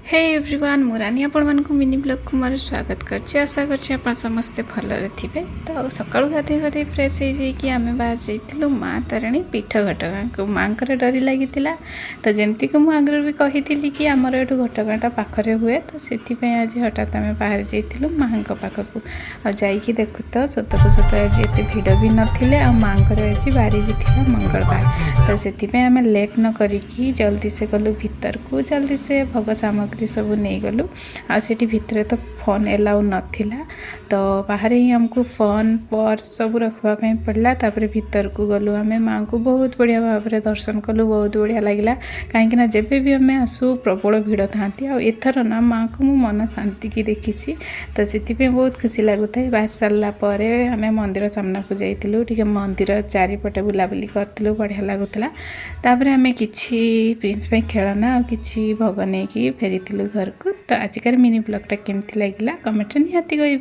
Hey everyone Murani आपण मानक mini blog को मोर स्वागत करछि। आशा करछि आपण समस्ते भलरे थिबे। तो सकाळु गाधे गाधे फ्रेश हो जाइए आम बाहर जाइलु माँ तारिणी पीठ घटगाँ को माँ डरी लगी। तो जमती को मुझे आगर भी कही कि आमर ये घटगाँटा पाखे हुए तो से आज हठात आम बाहर जाइलु माँ पाखक आईकी देखु तो सत को सत आज ये भिड़ भी नाले माँ आज बारी भी थी मंगलवार। तो से आम लेट न करी जल्दी से गलु भीतर को जल्दी से भोग सामग्री सब नहीं गलु आठी भितर तो फोन एलाउ नाथिला। तो बाहर ही हमको फोन पर्स सब रखापी पड़ा। तापर भीतर को गलु आम माँ को बहुत बढ़िया भाव में दर्शन कलु बहुत बढ़िया लगे कहीं जब भी आम आसू प्रबल भिड़ था एथर ना माँ को मु मन शांति की देखी। तो से बहुत खुशी लगुता है। बाहर सारापर आम मंदिर सामना को जाइलु टे मंदिर चारिपटे बुलाबुली करूँ बढ़िया लगुला। तापर आम कि प्रिंस खेलना और कि भोग नहीं फेरी घर को। तो आजिकार मिनी ब्लॉगटा केमती लगिला कमेंट निहाती कहबे।